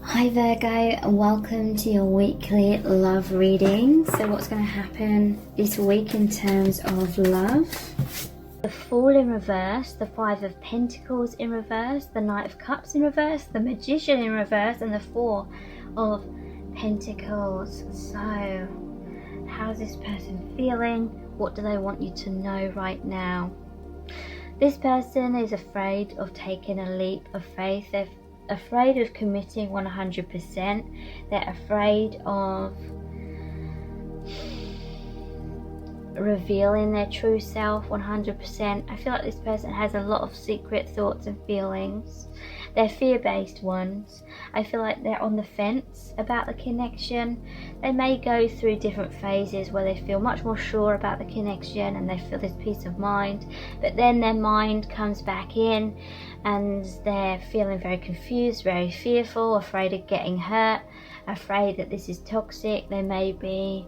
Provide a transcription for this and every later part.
Hi Virgo, and welcome to your weekly love reading. So what's going to happen this week in terms of love? The Fool in reverse, the Five of Pentacles in reverse, the Knight of Cups in reverse, the Magician in reverse, and the Four of Pentacles. So how's this person feeling? What do they want you to know right now? This person is afraid of taking a leap of faith. They're afraid of committing 100%. They're afraid of revealing their true self 100%. I feel like this person has a lot of secret thoughts and feelings. They're fear-based ones. I feel like they're on the fence about the connection. They may go through different phases where they feel much more sure about the connection and they feel this peace of mind, but then their mind comes back in and they're feeling very confused, very fearful, afraid of getting hurt, afraid that this is toxic. They may be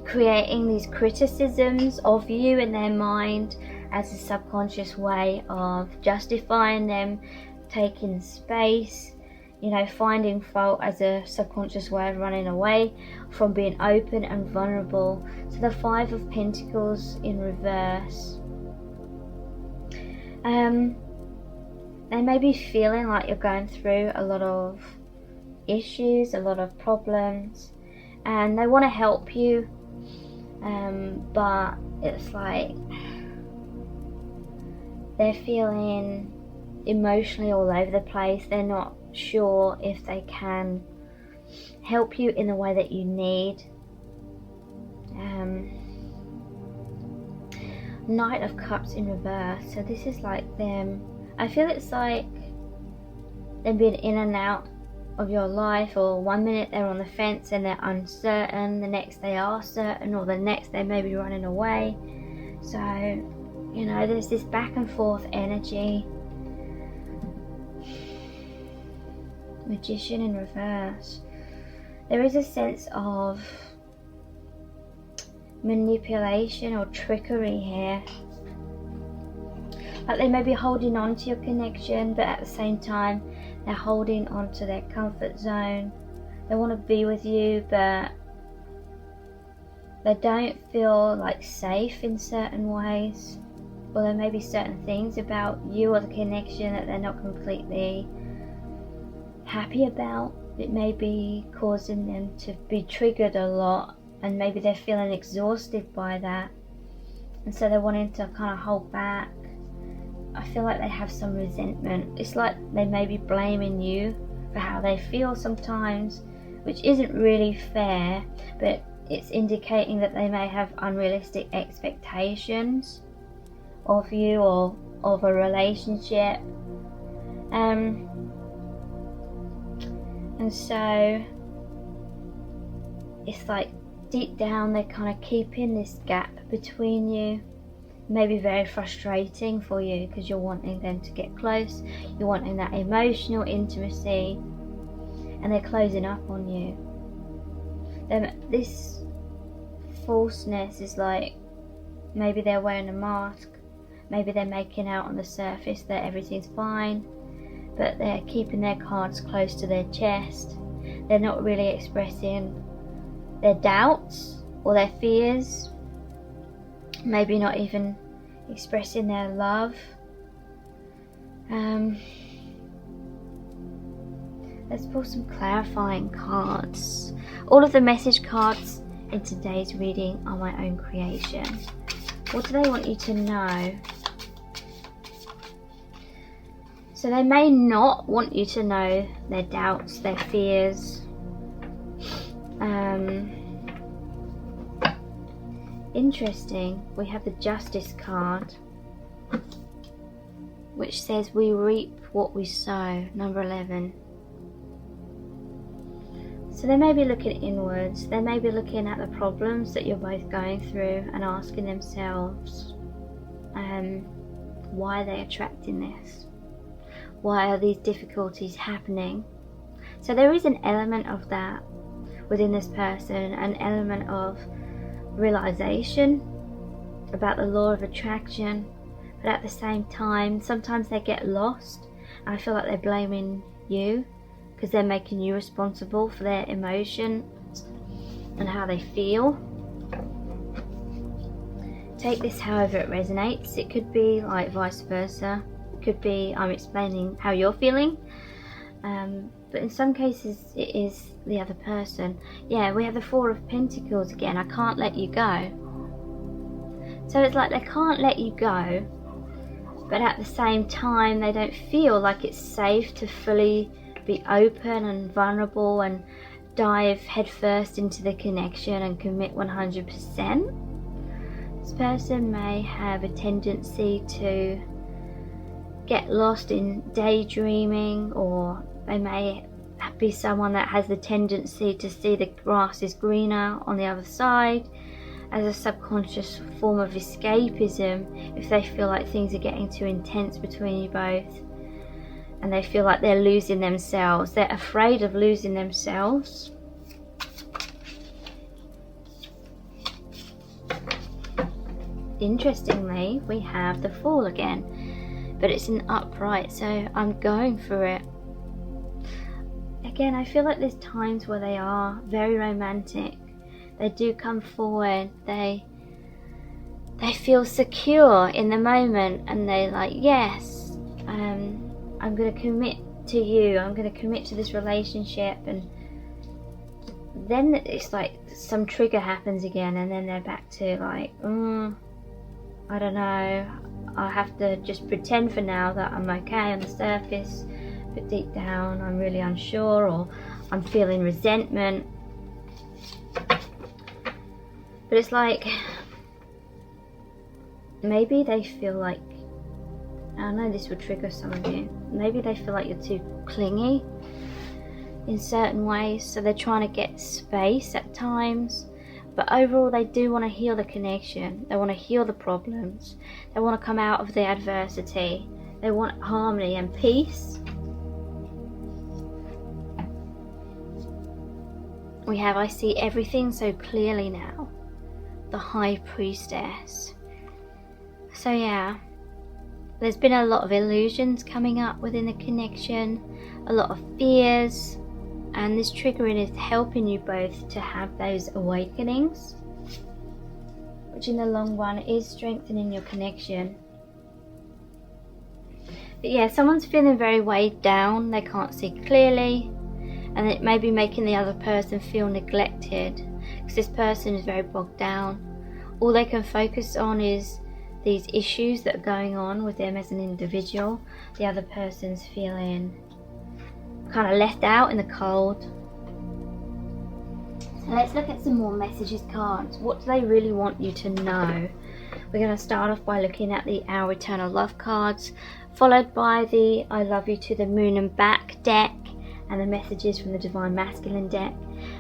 creating these criticisms of you in their mind as a subconscious way of justifying them taking space, you know, finding fault as a subconscious way of running away from being open and vulnerable. So the Five of Pentacles in reverse. They may be feeling like you're going through a lot of issues, a lot of problems, and they want to help you, but it's like they're feeling emotionally all over the place. They're not sure if they can help you in the way that you need. Knight of Cups in reverse. So this is like them. I feel it's like them being in and out of your life, or one minute they're on the fence and they're uncertain, the next they are certain, or the next they may be running away. So, you know, there's this back and forth energy. Magician in reverse. There is a sense of manipulation or trickery here. Like they may be holding on to your connection, but at the same time they're holding on to their comfort zone. They want to be with you, but they don't feel like safe in certain ways, or there may be certain things about you or the connection that they're not completely happy about. It may be causing them to be triggered a lot, and maybe they're feeling exhausted by that, and so they're wanting to kind of hold back. I feel like they have some resentment. It's like they may be blaming you for how they feel sometimes, which isn't really fair, but it's indicating that they may have unrealistic expectations of you or of a relationship. And so it's like deep down they're kind of keeping this gap between you. Maybe very frustrating for you because you're wanting them to get close, you're wanting that emotional intimacy, and they're closing up on you. This falseness is like maybe they're wearing a mask, maybe they're making out on the surface that everything's fine, but they're keeping their cards close to their chest. They're not really expressing their doubts or their fears, maybe not even expressing their love. Let's pull some clarifying cards. All of the message cards in today's reading are my own creation. What do they want you to know? So they may not want you to know their doubts, their fears. Interesting, we have the Justice card, which says we reap what we sow, number 11. So they may be looking inwards, they may be looking at the problems that you're both going through and asking themselves, why are they attracting this? Why are these difficulties happening? So there is an element of that within this person, an element of realization about the law of attraction, but at the same time sometimes they get lost And I feel like they're blaming you because they're making you responsible for their emotions and how they feel. Take this however it resonates. It could be like vice versa. It could be I'm explaining how you're feeling. But in some cases it is the other person. Yeah, we have the Four of Pentacles again. I can't let you go. So it's like they can't let you go, but at the same time they don't feel like it's safe to fully be open and vulnerable and dive headfirst into the connection and commit 100%. This person may have a tendency to get lost in daydreaming, or they may be someone that has the tendency to see the grass is greener on the other side as a subconscious form of escapism if they feel like things are getting too intense between you both and they feel like they're losing themselves. They're afraid of losing themselves. Interestingly, we have the Fool again, but it's an upright, so I'm going for it. Again, I feel like there's times where they are very romantic. They do come forward, they feel secure in the moment, and they're like, yes, I'm going to commit to you, I'm going to commit to this relationship. And then it's like some trigger happens again, and then they're back to like, I don't know, I have to just pretend for now that I'm okay on the surface, but deep down I'm really unsure, or I'm feeling resentment. But it's like, maybe they feel like, I know this would trigger some of you, maybe they feel like you're too clingy in certain ways, so they're trying to get space at times. But overall they do want to heal the connection, they want to heal the problems, they want to come out of the adversity, they want harmony and peace. We have, I see everything so clearly now. The High Priestess. So yeah, there's been a lot of illusions coming up within the connection, a lot of fears, and this triggering is helping you both to have those awakenings, which in the long run is strengthening your connection. But yeah, someone's feeling very weighed down, they can't see clearly, and it may be making the other person feel neglected, because this person is very bogged down. All they can focus on is these issues that are going on with them as an individual. The other person's feeling kind of left out in the cold. So let's look at some more messages cards. What do they really want you to know? We're going to start off by looking at the Our Eternal Love cards, followed by the I Love You to the Moon and Back deck, and the messages from the Divine Masculine deck.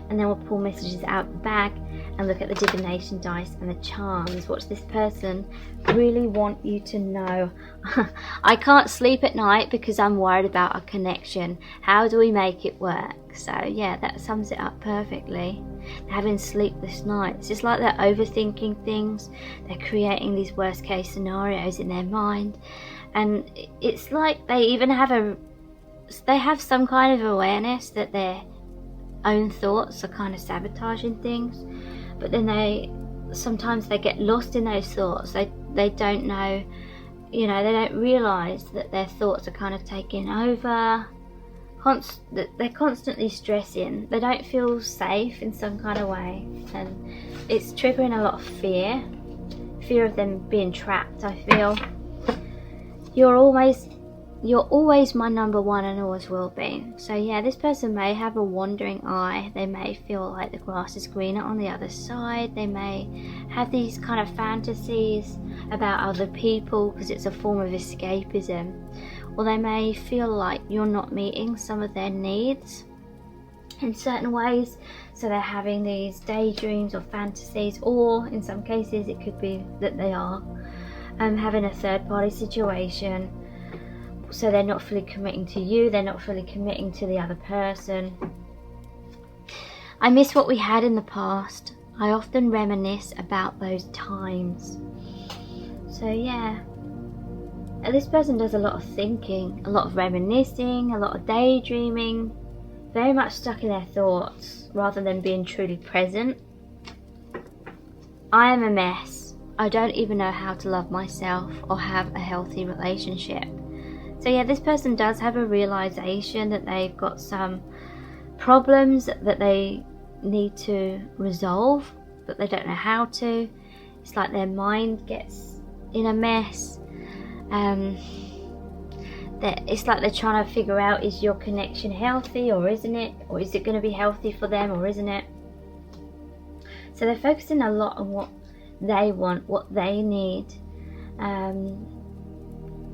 And then we'll pull messages out the bag and look at the divination dice and the charms. What does this person really want you to know? I can't sleep at night because I'm worried about our connection. How do we make it work? So yeah, that sums it up perfectly. They're having sleepless nights. It's like they're overthinking things. They're creating these worst case scenarios in their mind. And it's like they even have some kind of awareness that their own thoughts are kind of sabotaging things, but then sometimes they get lost in those thoughts. They don't know, they don't realize that their thoughts are kind of taking over. They're constantly stressing. They don't feel safe in some kind of way, and it's triggering a lot of fear of them being trapped. I feel you're always my number one and always will be. So yeah, this person may have a wandering eye. They may feel like the grass is greener on the other side. They may have these kind of fantasies about other people because it's a form of escapism. Or they may feel like you're not meeting some of their needs in certain ways. So they're having these daydreams or fantasies, or in some cases it could be that they are having a third party situation. So they're not fully committing to you, they're not fully committing to the other person. I miss what we had in the past. I often reminisce about those times. So yeah, And this person does a lot of thinking, a lot of reminiscing, a lot of daydreaming, very much stuck in their thoughts rather than being truly present. I am a mess. I don't even know how to love myself or have a healthy relationship. So yeah, this person does have a realization that they've got some problems that they need to resolve, but they don't know how to. It's like their mind gets in a mess. It's like they're trying to figure out, is your connection healthy or isn't it? Or is it going to be healthy for them or isn't it? So they're focusing a lot on what they want, what they need. And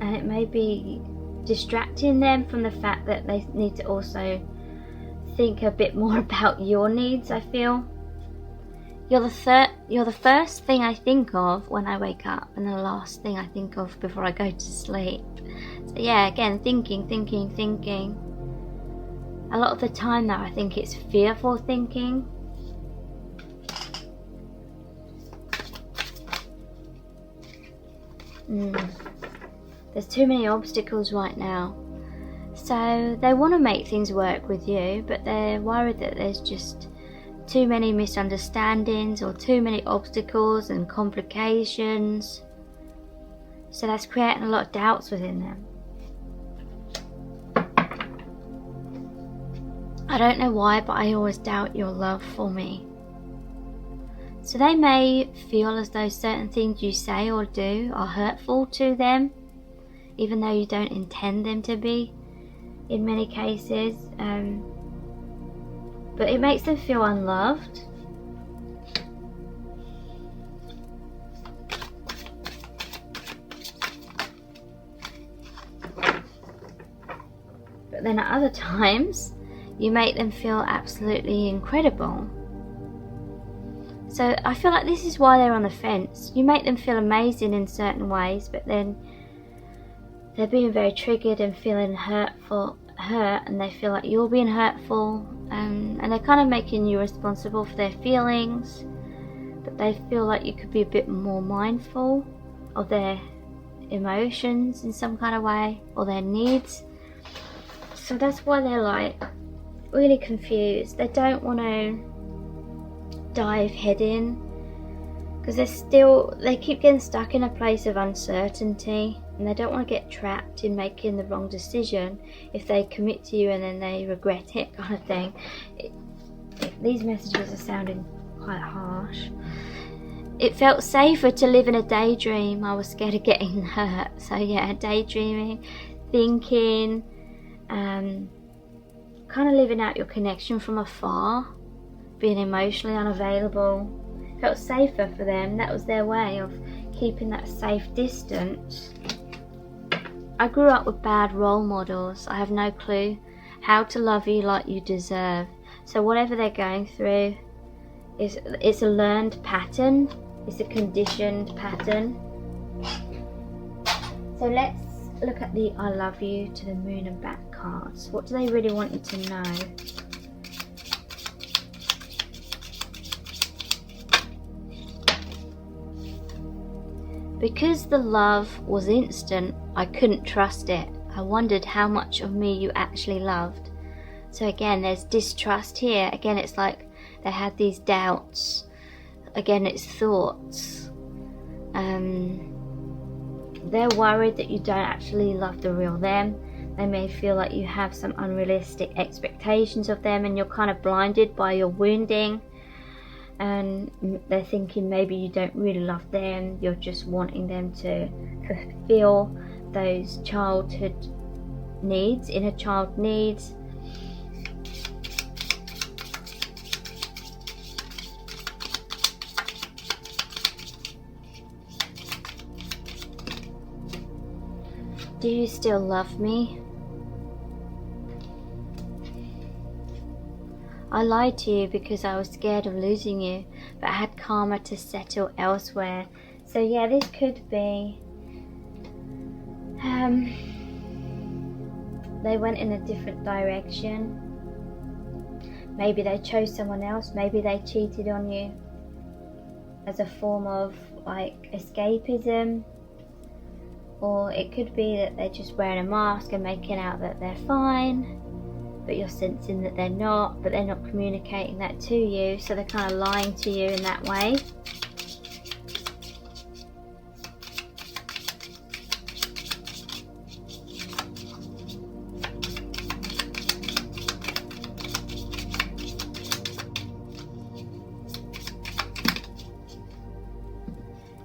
it may be distracting them from the fact that they need to also think a bit more about your needs, I feel. You're the first thing I think of when I wake up, and the last thing I think of before I go to sleep. So yeah, again, thinking. A lot of the time now I think it's fearful thinking. There's too many obstacles right now. So they want to make things work with you, but they're worried that there's just too many misunderstandings or too many obstacles and complications. So that's creating a lot of doubts within them. I don't know why, but I always doubt your love for me. So they may feel as though certain things you say or do are hurtful to them, even though you don't intend them to be in many cases. But it makes them feel unloved. But then at other times, you make them feel absolutely incredible. So I feel like this is why they're on the fence. You make them feel amazing in certain ways, but then they're being very triggered and feeling hurt, and they feel like you're being hurtful, and they're kind of making you responsible for their feelings, but they feel like you could be a bit more mindful of their emotions in some kind of way, or their needs. So that's why they're like really confused. They don't want to dive head in because they keep getting stuck in a place of uncertainty, and they don't want to get trapped in making the wrong decision if they commit to you and then they regret it, kind of thing. These messages are sounding quite harsh. It felt safer to live in a daydream. I was scared of getting hurt. So yeah, daydreaming, thinking, kind of living out your connection from afar, being emotionally unavailable. Felt safer for them. That was their way of keeping that safe distance. I grew up with bad role models. I have no clue how to love you like you deserve. So whatever they're going through, it's a learned pattern. It's a conditioned pattern. So let's look at the I love you to the moon and back cards. What do they really want you to know? Because the love was instant, I couldn't trust it. I wondered how much of me you actually loved. So again, there's distrust here. Again, it's like they had these doubts. Again, it's thoughts. They're worried that you don't actually love the real them. They may feel like you have some unrealistic expectations of them and you're kind of blinded by your wounding. And they're thinking maybe you don't really love them, you're just wanting them to fulfill those childhood needs, inner child needs. Do you still love me? I lied to you because I was scared of losing you, but I had karma to settle elsewhere. So yeah, this could be they went in a different direction. Maybe they chose someone else. Maybe they cheated on you as a form of like escapism. Or it could be that they're just wearing a mask and making out that they're fine, but you're sensing that they're not, but they're not communicating that to you, so they're kind of lying to you in that way.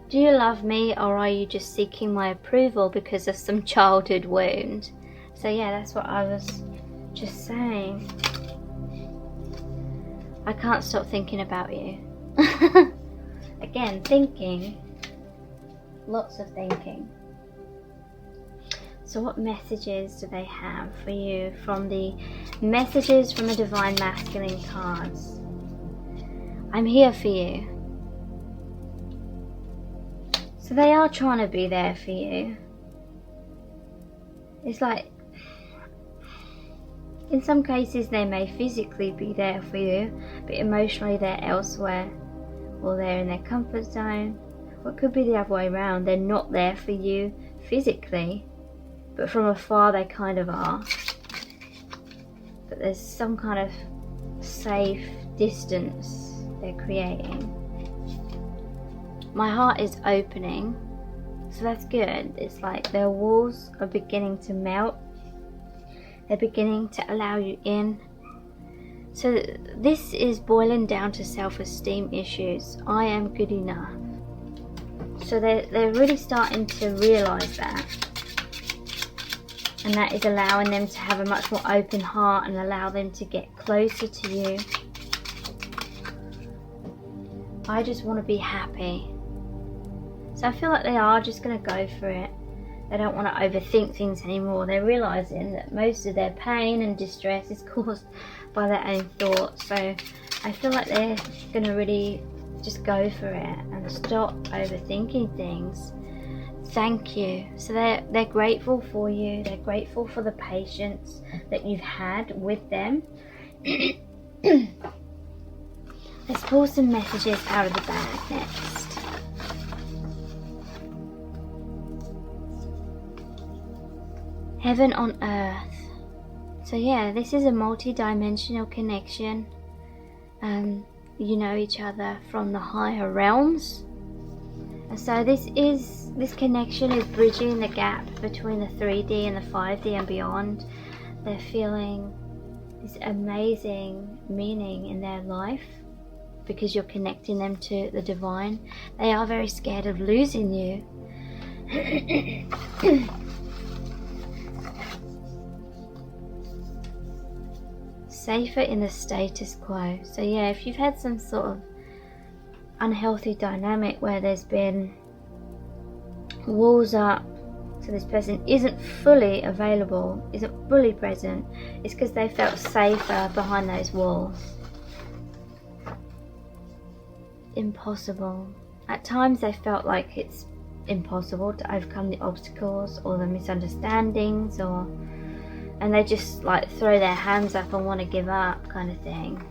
Do you love me, or are you just seeking my approval because of some childhood wound? So yeah, that's what I was just saying. I can't stop thinking about you. Again, thinking. Lots of thinking. So what messages do they have for you from the messages from the Divine Masculine cards? I'm here for you. So they are trying to be there for you. It's like, in some cases they may physically be there for you, but emotionally they're elsewhere, or they're in their comfort zone. Or it could be the other way around, they're not there for you physically, but from afar they kind of are. But there's some kind of safe distance they're creating. My heart is opening, so that's good. It's like their walls are beginning to melt. They're beginning to allow you in. So this is boiling down to self-esteem issues. I am good enough. So they're really starting to realise that. And that is allowing them to have a much more open heart and allow them to get closer to you. I just want to be happy. So I feel like they are just going to go for it. They don't want to overthink things anymore. They're realising that most of their pain and distress is caused by their own thoughts. So I feel like they're going to really just go for it and stop overthinking things. Thank you. So they're grateful for you. They're grateful for the patience that you've had with them. Let's pull some messages out of the bag next. Heaven on earth. So yeah, this is a multi-dimensional connection. You know each other from the higher realms. And so this connection is bridging the gap between the 3D and the 5D and beyond. They're feeling this amazing meaning in their life because you're connecting them to the divine. They are very scared of losing you. Safer in the status quo. So yeah, if you've had some sort of unhealthy dynamic where there's been walls up, so this person isn't fully available, isn't fully present, it's because they felt safer behind those walls. Impossible. At times they felt like it's impossible to overcome the obstacles or the misunderstandings, and they just like throw their hands up and want to give up kind of thing.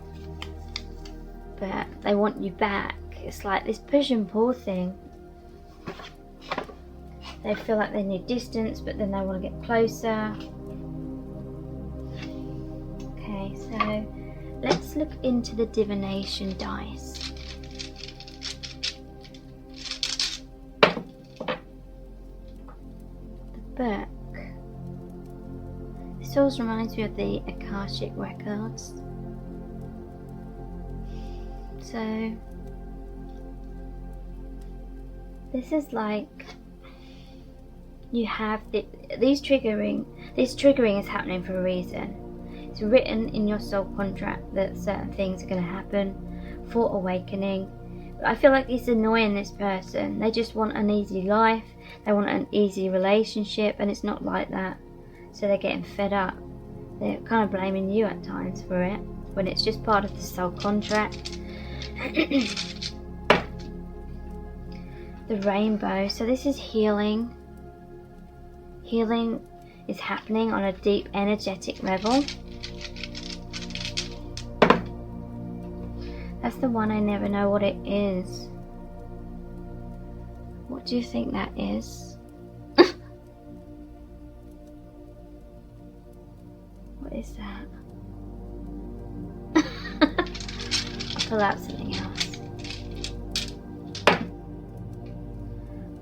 But they want you back. It's like this push and pull thing. They feel like they need distance, but then they want to get closer. Okay, so let's look into the divination dice. The book. This always reminds me of the Akashic records. So this is like you have this triggering is happening for a reason. It's written in your soul contract that certain things are going to happen for awakening. But I feel like it's annoying this person. They just want an easy life. They want an easy relationship, and it's not like that. So they're getting fed up. They're kind of blaming you at times for it, when it's just part of the soul contract. The rainbow. So this is healing. Healing is happening on a deep energetic level. That's the one I never know what it is. What do you think that is? is that? I'll pull out something else.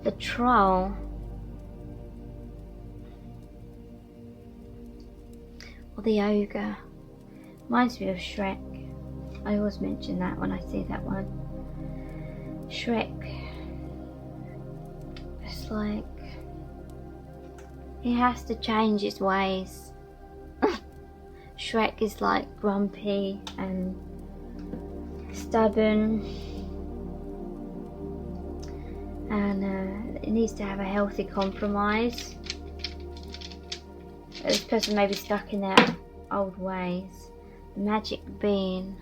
The Troll. Or the Ogre. Reminds me of Shrek. I always mention that when I see that one. Shrek. It's like he has to change his ways. Shrek is like grumpy and stubborn, and it needs to have a healthy compromise. This person may be stuck in their old ways. The Magic Bean.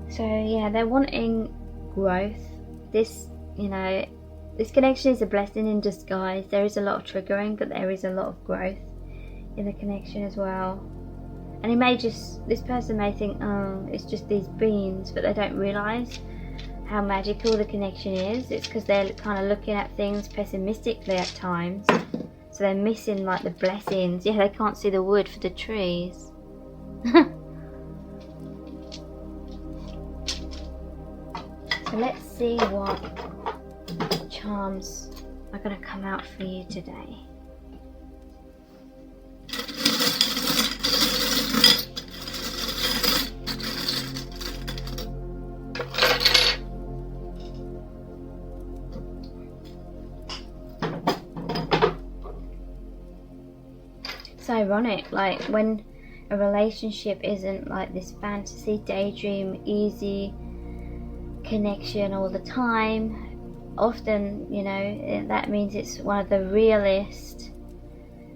So yeah, they're wanting growth. This, you know, this connection is a blessing in disguise. There is a lot of triggering, but there is a lot of growth in the connection as well. And it may just, this person may think, oh, it's just these beans, but they don't realise how magical the connection is. It's because they're kind of looking at things pessimistically at times. So they're missing like the blessings. Yeah, they can't see the wood for the trees. So let's see what charms are going to come out for you today. It's ironic, like when a relationship isn't like this fantasy, daydream, easy connection all the time. Often, you know, that means it's one of the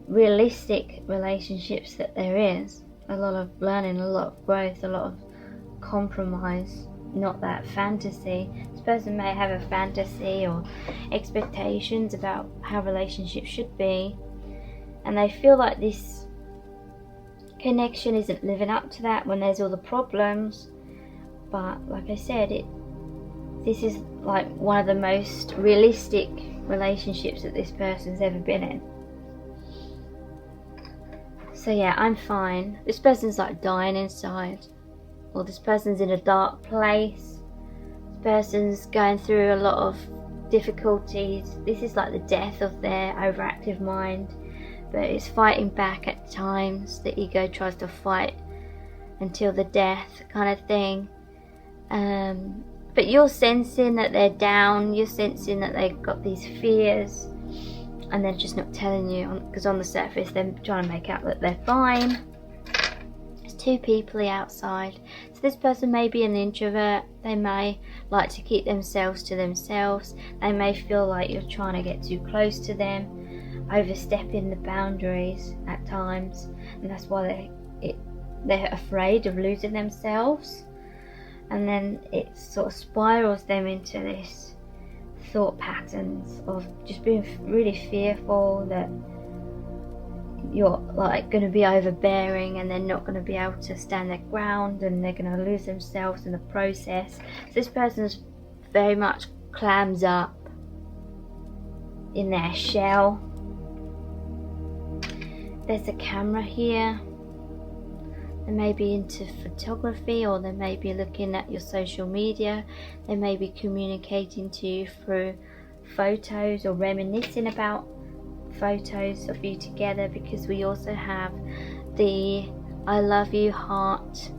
realistic relationships that there is. A lot of learning, a lot of growth, a lot of compromise, not that fantasy. This person may have a fantasy or expectations about how relationships should be, and they feel like this connection isn't living up to that when there's all the problems. But like I said, this is like one of the most realistic relationships that this person's ever been in. So yeah, I'm fine. This person's like dying inside, or this person's in a dark place. This person's going through a lot of difficulties. This is like the death of their overactive mind, but it's fighting back at times. The ego tries to fight until the death kind of thing. But you're sensing that they're down, you're sensing that they've got these fears, and they're just not telling you, because on the surface they're trying to make out that they're fine. There's two people outside. So this person may be an introvert. They may like to keep themselves to themselves. They may feel like you're trying to get too close to them, overstepping the boundaries at times, and that's why they're afraid of losing themselves. And then it sort of spirals them into this thought patterns of just being really fearful that you're like going to be overbearing, and they're not going to be able to stand their ground, and they're going to lose themselves in the process. So this person's very much clams up in their shell. There's a camera here. They may be into photography, or they may be looking at your social media. They may be communicating to you through photos or reminiscing about photos of you together, because we also have the I love you heart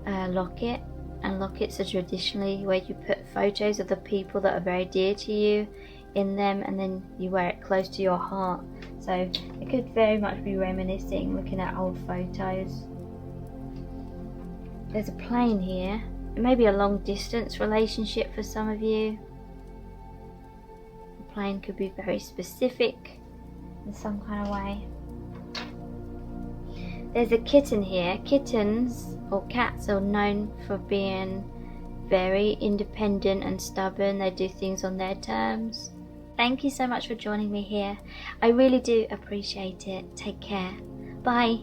locket. And lockets are traditionally where you put photos of the people that are very dear to you in them, and then you wear it close to your heart. So it could very much be reminiscing, looking at old photos. There's a plane here. It may be a long distance relationship for some of you. The plane could be very specific in some kind of way. There's a kitten here. Kittens or cats are known for being very independent and stubborn. They do things on their terms. Thank you so much for joining me here. I really do appreciate it. Take care. Bye.